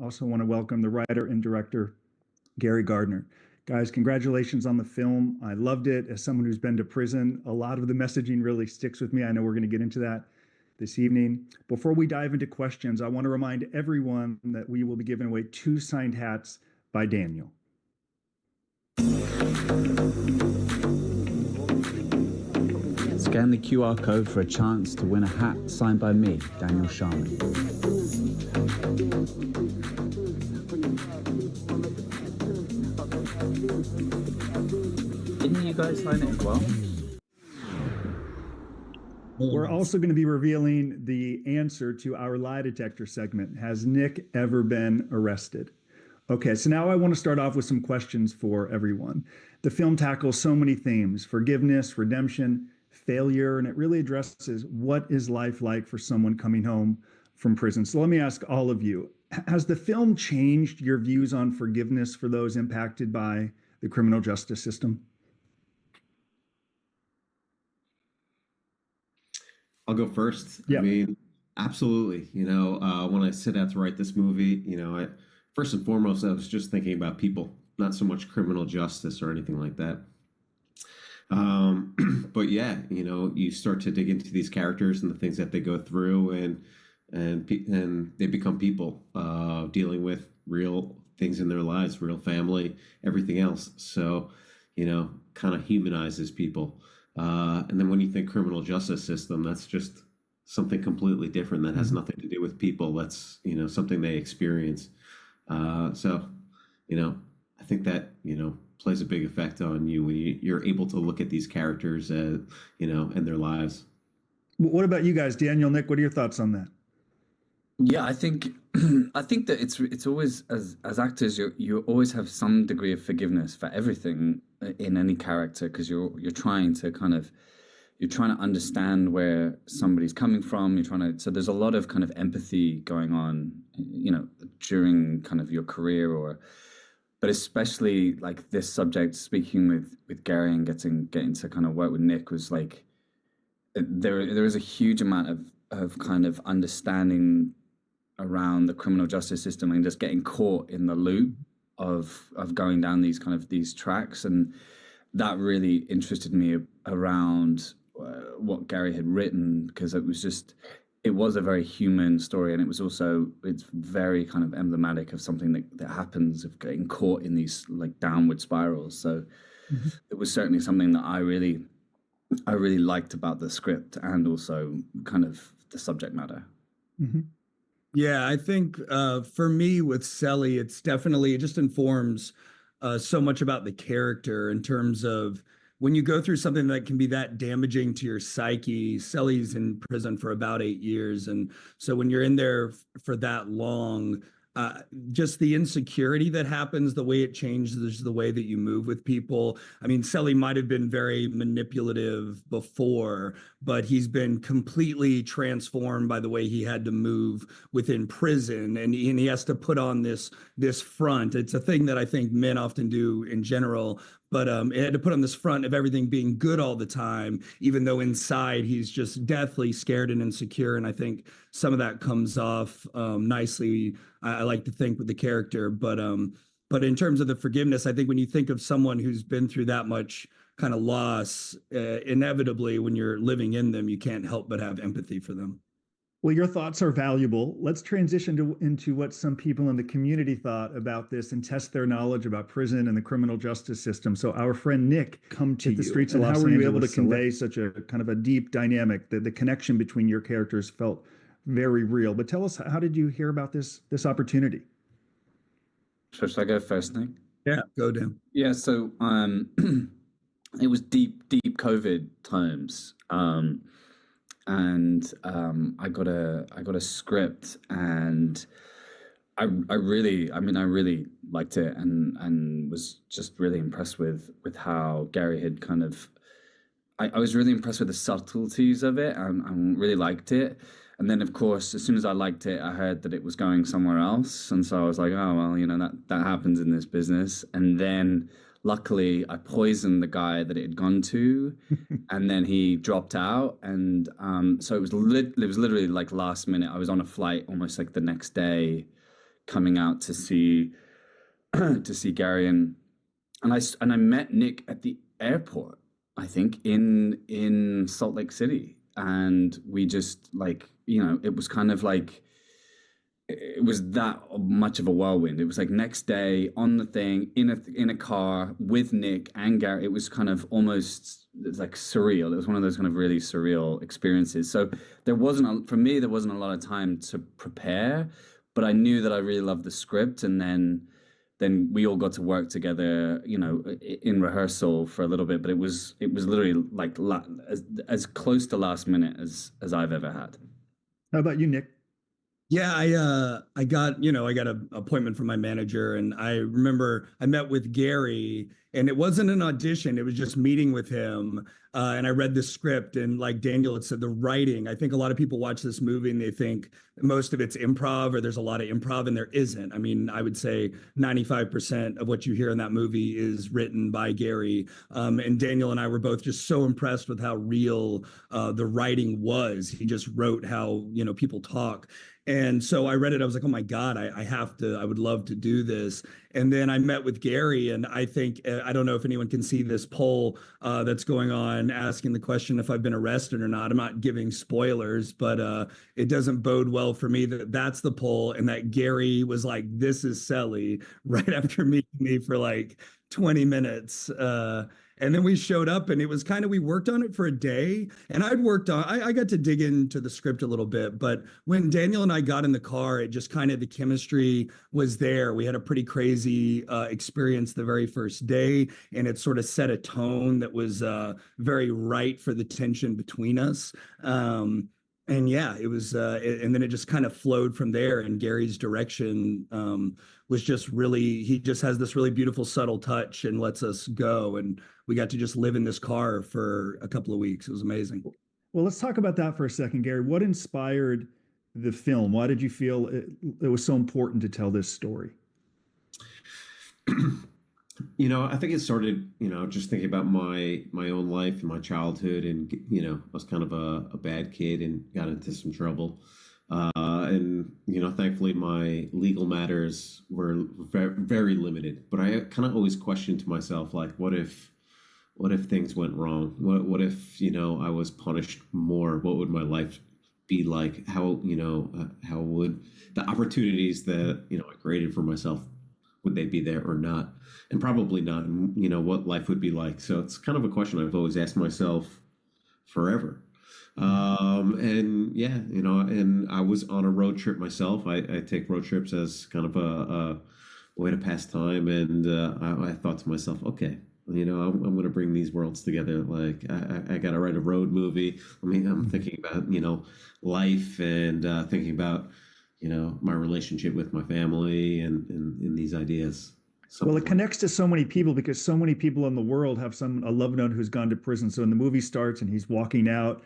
Also want to welcome the writer and director, Gary Gardner. Guys, congratulations on the film. I loved it. As someone who's been to prison, a lot of the messaging really sticks with me. I know we're going to get into that this evening. Before we dive into questions, I want to remind everyone that we will be giving away 2 signed hats by Daniel. Scan the QR code for a chance to win a hat signed by me, Daniel Sharman. Didn't you guys sign it as well? We're also going to be revealing the answer to our lie detector segment. Has Nick ever been arrested? Okay, so now I want to start off with some questions for everyone. The film tackles so many themes: forgiveness, redemption, failure, and it really addresses what is life like for someone coming home from prison. So let me ask all of you, has the film changed your views on forgiveness for those impacted by the criminal justice system? I'll go first. Yeah. I mean, absolutely. When I set out to write this movie, first and foremost, I was just thinking about people, not so much criminal justice or anything like that. But yeah, you start to dig into these characters and the things that they go through, and they become people dealing with real things in their lives, real family, everything else. So, kind of humanizes people. And then when you think criminal justice system, that's just something completely different that has nothing to do with people. That's, something they experience. So, I think that, plays a big effect on you when you're able to look at these characters, and their lives. What about you guys? Daniel, Nick, what are your thoughts on that? Yeah, I think that it's always, as actors, you always have some degree of forgiveness for everything in any character, because you're trying to understand where somebody's coming from. So there's a lot of kind of empathy going on, during kind of your career, but especially like this subject, speaking with Gary and getting to kind of work with Nick, was like there is a huge amount of kind of understanding around the criminal justice system and just getting caught in the loop of going down these tracks. And that really interested me around what Gary had written, because it was a very human story, and it's very kind of emblematic of something that happens, of getting caught in these like downward spirals. So it was certainly something that I really liked about the script, and also kind of the subject matter. Mm-hmm. Yeah, I think for me with Sally, it just informs so much about the character, in terms of when you go through something that can be that damaging to your psyche. Sally's in prison for about 8 years. And so when you're in there for that long, just the insecurity that happens, the way it changes the way that you move with people. I mean, Sally might have been very manipulative before, but he's been completely transformed by the way he had to move within prison, and he has to put on this front. It's a thing that I think men often do in general, but it had to put on this front of everything being good all the time, even though inside he's just deathly scared and insecure. And I think some of that comes off nicely, I like to think, with the character. But in terms of the forgiveness, I think when you think of someone who's been through that much kind of loss, inevitably when you're living in them, you can't help but have empathy for them. Well, your thoughts are valuable. Let's transition into what some people in the community thought about this and test their knowledge about prison and the criminal justice system. So our friend Nick, come to the streets of Los Angeles. How were you able to convey such a kind of a deep dynamic? The connection between your characters felt very real. But tell us, how did you hear about this opportunity? Should I go first, Nick? Yeah, go Dan. Yeah, so it was deep COVID times. And I got a script, and I really liked it, and was just really impressed with how Gary had kind of. I was really impressed with the subtleties of it, and really liked it. And then, of course, as soon as I liked it, I heard that it was going somewhere else, and so I was like, oh well, that happens in this business. And then, luckily, I poisoned the guy that it had gone to, and then he dropped out. And so it was literally like last minute. I was on a flight almost like the next day, coming out to see to see Gary, and I met Nick at the airport, I think in Salt Lake City, and we just like, it was kind of like it was that much of a whirlwind. It was like next day on the thing in a car with Nick and Gary. It was kind of almost like surreal. It was one of those kind of really surreal experiences. So for me, there wasn't a lot of time to prepare, but I knew that I really loved the script, and then we all got to work together, in rehearsal for a little bit. But it was literally like as close to last minute as I've ever had. How about you, Nick? Yeah, I got an appointment from my manager, and I remember I met with Gary, and it wasn't an audition, it was just meeting with him. And I read the script, and like Daniel had said, the writing, I think a lot of people watch this movie and they think most of it's improv, or there's a lot of improv, and there isn't. I mean, I would say 95% of what you hear in that movie is written by Gary. And Daniel and I were both just so impressed with how real the writing was. He just wrote how, people talk. And so I read it. I was like, oh my God, I would love to do this. And then I met with Gary, and I think, I don't know if anyone can see this poll that's going on asking the question if I've been arrested or not. I'm not giving spoilers, but it doesn't bode well for me that that's the poll, and that Gary was like, this is Selly, right after meeting me for like 20 minutes. And then we showed up, and it was kind of, we worked on it for a day, and I got to dig into the script a little bit, but when Daniel and I got in the car, it just kind of, the chemistry was there. We had a pretty crazy experience the very first day, and it sort of set a tone that was very right for the tension between us. And yeah, it was, and then it just kind of flowed from there. And Gary's direction was just really, he just has this really beautiful, subtle touch and lets us go. And we got to just live in this car for a couple of weeks. It was amazing. Well, let's talk about that for a second, Gary. What inspired the film? Why did you feel it was so important to tell this story? I think it started, just thinking about my own life and my childhood, and I was kind of a bad kid and got into some trouble. And thankfully my legal matters were very, very limited. But I kind of always questioned to myself, like, what if things went wrong? What if I was punished more? What would my life be like? How would the opportunities that I created for myself, would they be there or not? And probably not. And what life would be like. So it's kind of a question I've always asked myself forever. And yeah, and I was on a road trip myself. I take road trips as kind of a way to pass time. And I thought to myself, okay, I'm going to bring these worlds together. Like I got to write a road movie. I'm thinking about, life, and thinking about, my relationship with my family, and these ideas. Well, it connects to so many people, because so many people in the world have a loved one who's gone to prison. So when the movie starts and he's walking out,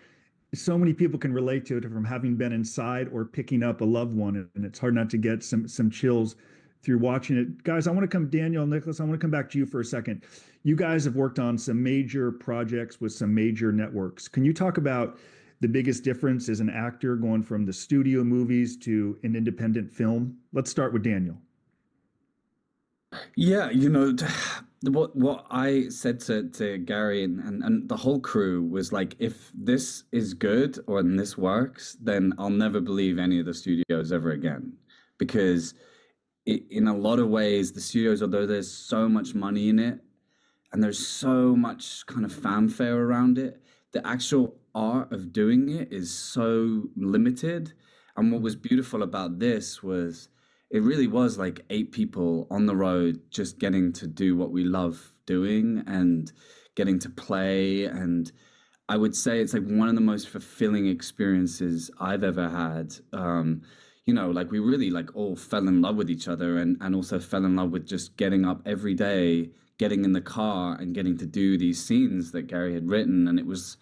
so many people can relate to it from having been inside or picking up a loved one. And it's hard not to get some chills through watching it. Guys, Daniel, Nicholas, I want to come back to you for a second. You guys have worked on some major projects with some major networks. Can you talk about the biggest difference as an actor going from the studio movies to an independent film? Let's start with Daniel. Yeah, what I said to Gary and the whole crew was like, if this is good or this works, then I'll never believe any of the studios ever again. Because in a lot of ways, the studios, although there's so much money in it and there's so much kind of fanfare around it, the actual art of doing it is so limited. And what was beautiful about this was, it really was like 8 people on the road just getting to do what we love doing and getting to play. And I would say it's like one of the most fulfilling experiences I've ever had. Like we really like all fell in love with each other, and also fell in love with just getting up every day, getting in the car and getting to do these scenes that Gary had written. And it was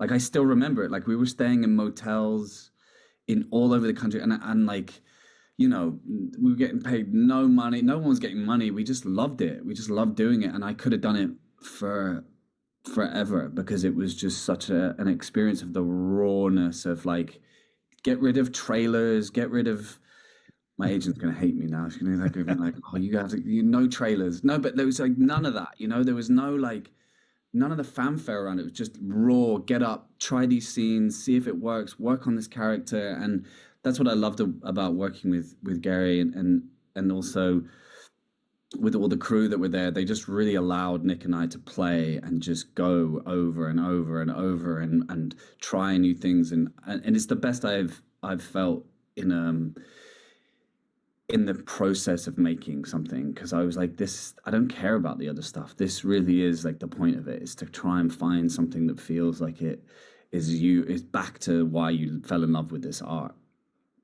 like, I still remember it. Like we were staying in motels in all over the country, and like, we were getting paid no money. No one was getting money. We just loved it. We just loved doing it. And I could have done it for forever, because it was just such an experience of the rawness of like, get rid of trailers, get rid of my agent's gonna hate me now. She's gonna be like, oh, you guys, no trailers. No, but there was like none of that. There was no like none of the fanfare around it. It was just raw. Get up, try these scenes, see if it works. Work on this character, and that's what I loved about working with Gary and also with all the crew that were there. They just really allowed Nick and I to play and just go over and over and over and try new things, and it's the best I've felt in the process of making something, because I was like, this, I don't care about the other stuff. This really is like the point of it, is to try and find something that feels like it is back to why you fell in love with this art.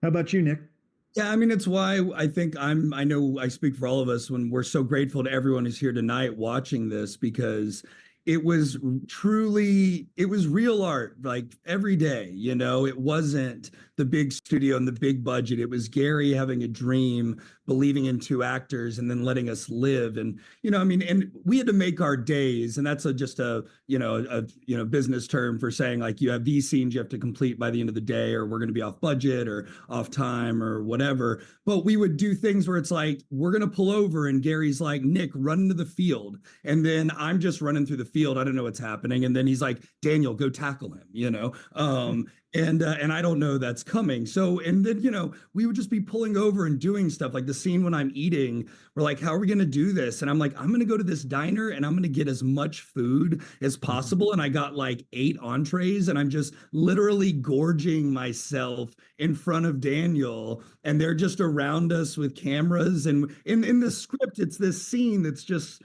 How about you, Nick? Yeah, I mean, it's why I think I know I speak for all of us when we're so grateful to everyone who's here tonight watching this, because it was real art, like every day. It wasn't the big studio and the big budget. It was Gary having a dream, believing in two actors, and then letting us live. And I mean, and we had to make our days, and that's just a business term for saying, like, you have these scenes you have to complete by the end of the day, or we're going to be off budget or off time or whatever. But we would do things where it's like, we're going to pull over, and Gary's like, Nick, run into the field, and then I'm just running through the field. I don't know what's happening, and then he's like, Daniel, go tackle him. And I don't know that's coming. So, and then, we would just be pulling over and doing stuff like the scene when I'm eating. We're like, how are we going to do this? And I'm like, I'm going to go to this diner and I'm going to get as much food as possible. And I got like 8 entrees, and I'm just literally gorging myself in front of Daniel. And they're just around us with cameras. And in the script, it's this scene that's just,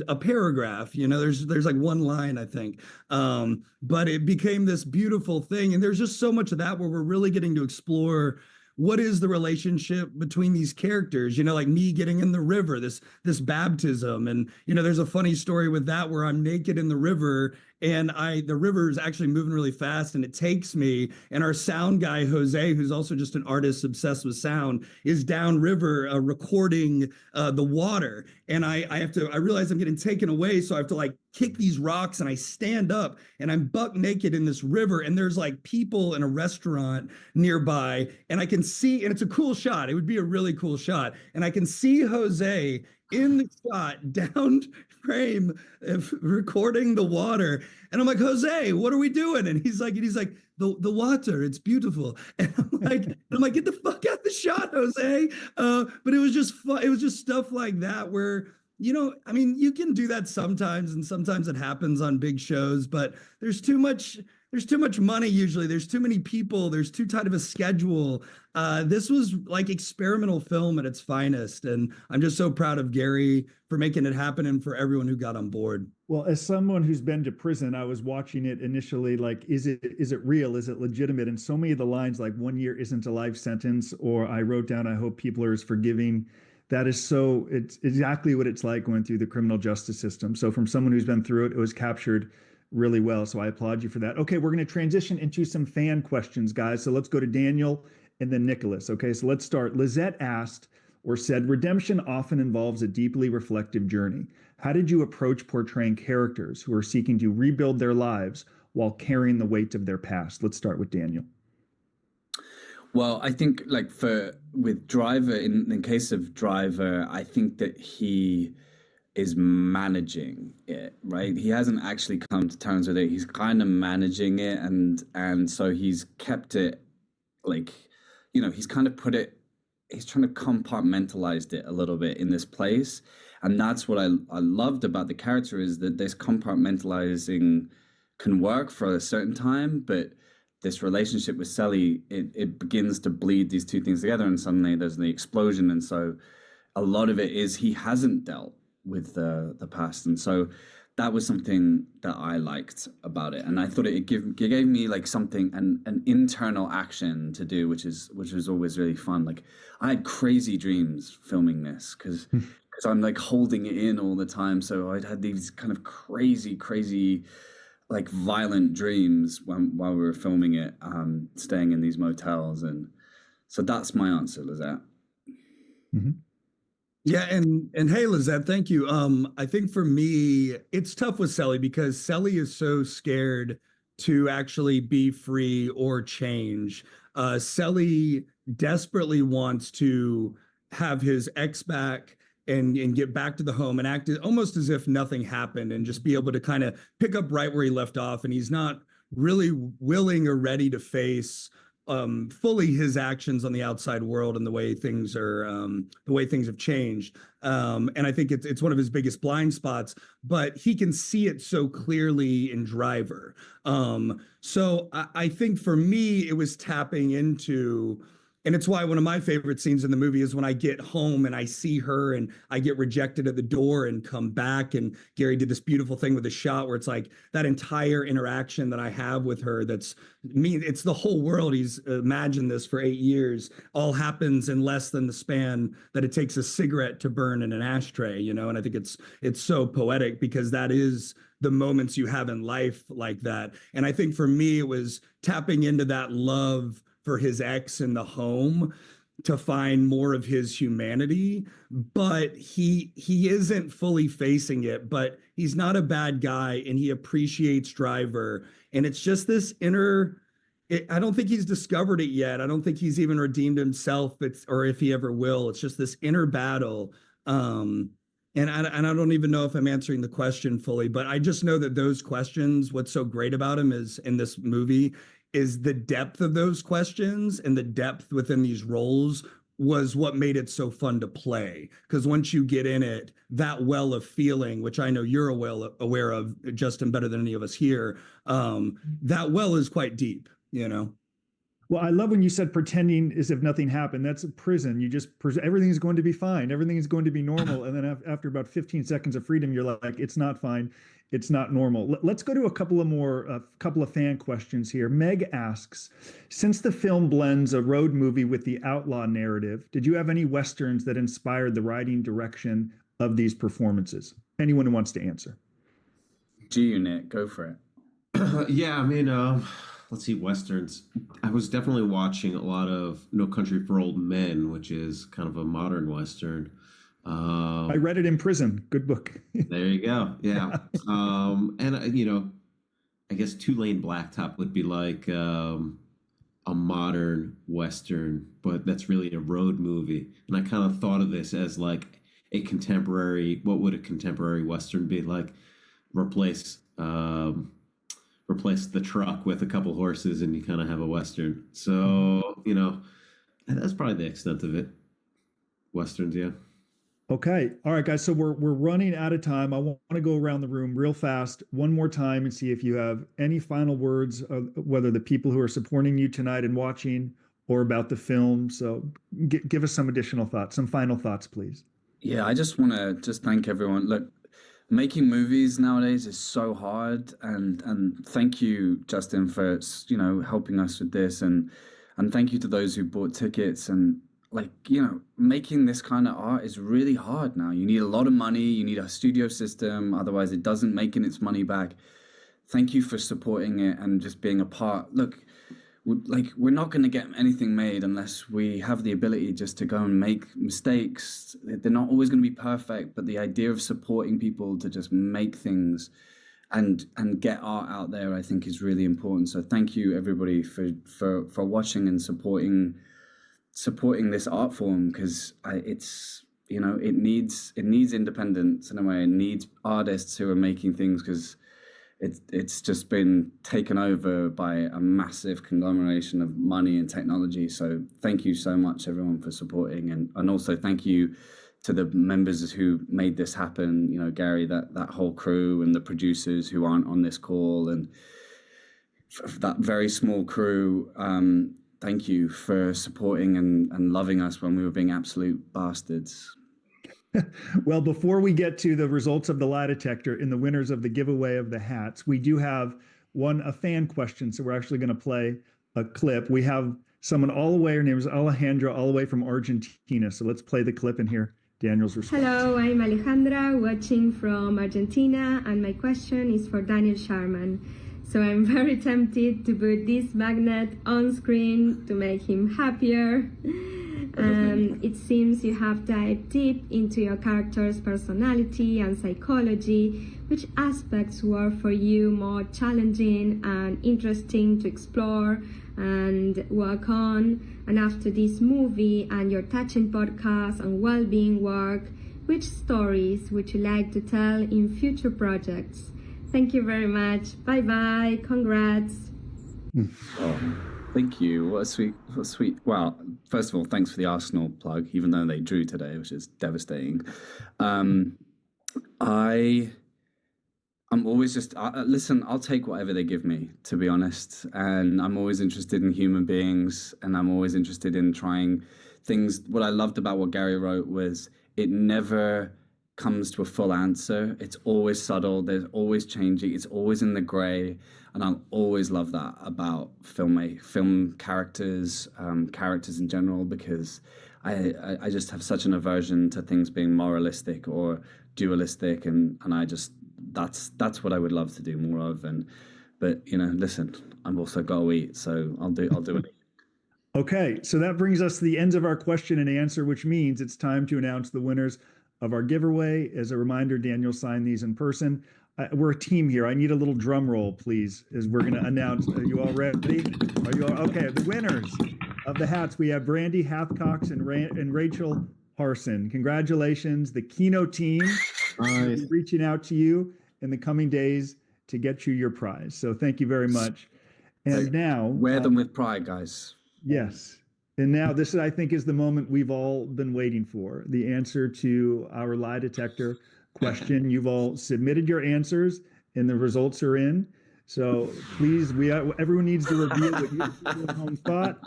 a paragraph. There's like one line, I think. But it became this beautiful thing. And there's just so much of that where we're really getting to explore what is the relationship between these characters, like me getting in the river, this baptism. And, there's a funny story with that where I'm naked in the river, and the river is actually moving really fast, and it takes me, and our sound guy, Jose, who's also just an artist obsessed with sound, is downriver recording the water. And I realize I'm getting taken away. So I have to like kick these rocks, and I stand up, and I'm buck naked in this river, and there's like people in a restaurant nearby, and I can see, and it's a cool shot. It would be a really cool shot. And I can see Jose in the shot down frame recording the water. And I'm like, Jose, what are we doing? And he's like, the water, it's beautiful. And I'm like, get the fuck out the shot, Jose. But it was just fun. It was just stuff like that where, I mean, you can do that sometimes, and sometimes it happens on big shows, but there's too much money usually. There's too many people. There's too tight of a schedule. This was like experimental film at its finest. And I'm just so proud of Gary for making it happen, and for everyone who got on board. Well, as someone who's been to prison, I was watching it initially, like, is it real? Is it legitimate? And so many of the lines, like, 1 year isn't a life sentence, or I wrote down, I hope people are as forgiving. It's exactly what it's like going through the criminal justice system. So from someone who's been through it, it was captured really well. So I applaud you for that. Okay, we're going to transition into some fan questions, guys. So let's go to Daniel and then Nicholas. Okay, so let's start. Lizette asked or said, redemption often involves a deeply reflective journey. How did you approach portraying characters who are seeking to rebuild their lives while carrying the weight of their past? Let's start with Daniel. Well, I think like with Driver, in case of Driver, I think that he is managing it, right? He hasn't actually come to terms with it. He's kind of managing it, and so he's kept it like, he's kind of he's trying to compartmentalize it a little bit in this place. And that's what I loved about the character, is that this compartmentalizing can work for a certain time, but this relationship with Sally, it begins to bleed these two things together, and suddenly there's the explosion. And so a lot of it is he hasn't dealt with the past, and so that was something that I liked about it, and I thought it gave me like something, an internal action to do, which was always really fun. Like, I had crazy dreams filming this because I'm like holding it in all the time, so I'd had these kind of crazy like violent dreams while we were filming it, staying in these motels. And so that's my answer, Lizette. Mm-hmm. Yeah, and hey, Lizette, thank you. I think for me, it's tough with Sally because Sally is so scared to actually be free or change. Sally desperately wants to have his ex back and get back to the home and act almost as if nothing happened and just be able to kind of pick up right where he left off. And he's not really willing or ready to face fully his actions on the outside world and the way things have changed. And I think it's one of his biggest blind spots, but he can see it so clearly in Driver. So I think for me, it was tapping into, and it's why one of my favorite scenes in the movie is when I get home and I see her and I get rejected at the door and come back. And Gary did this beautiful thing with a shot where it's like that entire interaction that I have with her. That's me. It's the whole world. He's imagined this for 8 years. All happens in less than the span that it takes a cigarette to burn in an ashtray, you know? And I think it's so poetic because that is the moments you have in life like that. And I think for me, it was tapping into that love for his ex in the home to find more of his humanity, but he isn't fully facing it, but he's not a bad guy and he appreciates Driver. And it's just this inner, I don't think he's discovered it yet. I don't think he's even redeemed himself, or if he ever will. It's just this inner battle. And I don't even know if I'm answering the question fully, but I just know that those questions, what's so great about him is in this movie is the depth of those questions, and the depth within these roles was what made it so fun to play. Because once you get in it, that well of feeling, which I know you're aware of, Justin, better than any of us here, that well is quite deep, you know? Well, I love when you said pretending as if nothing happened. That's a prison. You just, everything's going to be fine. Everything is going to be normal. And then after about 15 seconds of freedom, you're like, it's not fine. It's not normal. Let's go to a couple of fan questions here. Meg asks, since the film blends a road movie with the outlaw narrative, did you have any Westerns that inspired the writing direction of these performances? Anyone who wants to answer. G-Unit, go for it. Yeah, I mean, let's see, Westerns. I was definitely watching a lot of No Country for Old Men, which is kind of a modern Western. I read it in prison. Good book. There you go. Yeah. And, I guess Two Lane Blacktop would be like a modern Western, but that's really a road movie. And I kind of thought of this as like a contemporary, what would a contemporary Western be like? Replace the truck with a couple horses and you kind of have a Western. So, that's probably the extent of it. Westerns, yeah. Okay. All right, guys. So we're running out of time. I want to go around the room real fast one more time and see if you have any final words, whether the people who are supporting you tonight and watching or about the film. So give us some additional thoughts, some final thoughts, please. Yeah, I just want to thank everyone. Look, making movies nowadays is so hard, and thank you, Justin, for helping us with this, and thank you to those who bought tickets. And making this kind of art is really hard now. You need a lot of money, you need a studio system, otherwise it doesn't make its money back. Thank you for supporting it and just being a part. Look, we're not going to get anything made unless we have the ability just to go and make mistakes. They're not always going to be perfect, but the idea of supporting people to just make things and get art out there, I think, is really important. So thank you, everybody, for watching and supporting this art form, because it needs independence in a way. It needs artists who are making things, because it's just been taken over by a massive conglomeration of money and technology. So thank you so much, everyone, for supporting, and also thank you to the members who made this happen. Gary, that whole crew, and the producers who aren't on this call, and that very small crew. Thank you for supporting and loving us when we were being absolute bastards. Well, before we get to the results of the lie detector and the winners of the giveaway of the hats, we do have a fan question. So we're actually going to play a clip. We have someone all the way, her name is Alejandra, all the way from Argentina. So let's play the clip and hear Daniel's response. Hello, I'm Alejandra, watching from Argentina, and my question is for Daniel Sharman. So I'm very tempted to put this magnet on screen to make him happier. It seems you have dived deep into your character's personality and psychology. Which aspects were for you more challenging and interesting to explore and work on? And after this movie and your touching podcast and well-being work, which stories would you like to tell in future projects? Thank you very much. Bye-bye. Congrats. Oh, thank you. What a sweet. Well, first of all, thanks for the Arsenal plug, even though they drew today, which is devastating. I'm always just, listen, I'll take whatever they give me, to be honest. And I'm always interested in human beings, and I'm always interested in trying things. What I loved about what Gary wrote was it never comes to a full answer. It's always subtle. There's always changing. It's always in the gray. And I'll always love that about film characters, characters in general, because I just have such an aversion to things being moralistic or dualistic. And I just, that's what I would love to do more of. But listen, I've also got to eat, so I'll do it. Okay, so that brings us to the end of our question and answer, which means it's time to announce the winners of our giveaway. As a reminder, Daniel signed these in person. We're a team here. I need a little drum roll, please, as we're going to announce. Are you all ready? Are you all okay? The winners of the hats, we have Brandy Hathcox and Rachel Harson. Congratulations. The Kino team will be reaching out to you in the coming days to get you your prize. So thank you very much. And now wear them with pride, guys. Yes. And now this, I think, is the moment we've all been waiting for, the answer to our lie detector question. You've all submitted your answers and the results are in. So please, everyone needs to review what you at home thought.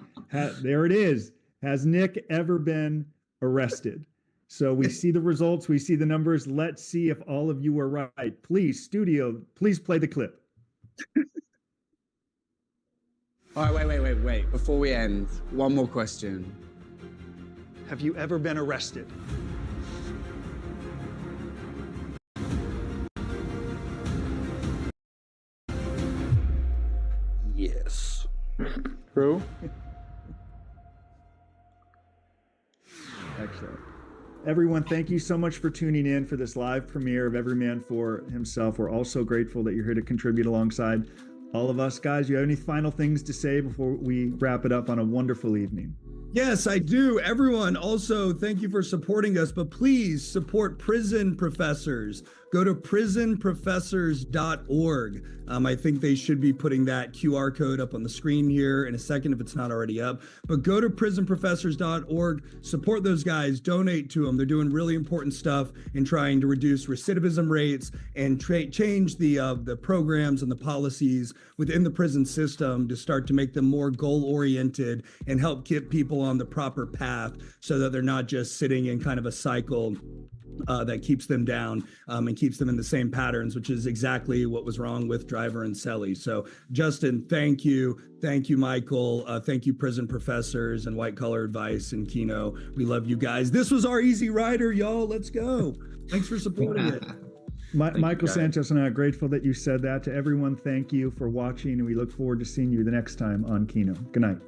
There it is. Has Nick ever been arrested? So we see the results. We see the numbers. Let's see if all of you were right. Please, studio, please play the clip. All right, wait. Before we end, one more question. Have you ever been arrested? Yes. True? Excellent. Everyone, thank you so much for tuning in for this live premiere of Every Man for Himself. We're all so grateful that you're here to contribute alongside all of us. Guys, you have any final things to say before we wrap it up on a wonderful evening? Yes, I do. Everyone, also, thank you for supporting us, but please support prison professors. Go to prisonprofessors.org. I think they should be putting that QR code up on the screen here in a second if it's not already up. But go to prisonprofessors.org, support those guys, donate to them. They're doing really important stuff in trying to reduce recidivism rates and change the programs and the policies within the prison system to start to make them more goal-oriented and help get people on the proper path so that they're not just sitting in kind of a cycle that keeps them down and keeps them in the same patterns, which is exactly what was wrong with Driver and Selly. So, Justin, thank you. Thank you, Michael. Thank you, Prison Professors and White Collar Advice and Kino. We love you guys. This was our Easy Rider, y'all. Let's go. Thanks for supporting it. Michael Sanchez and I are grateful that you said that. To everyone, thank you for watching, and we look forward to seeing you the next time on Kino. Good night.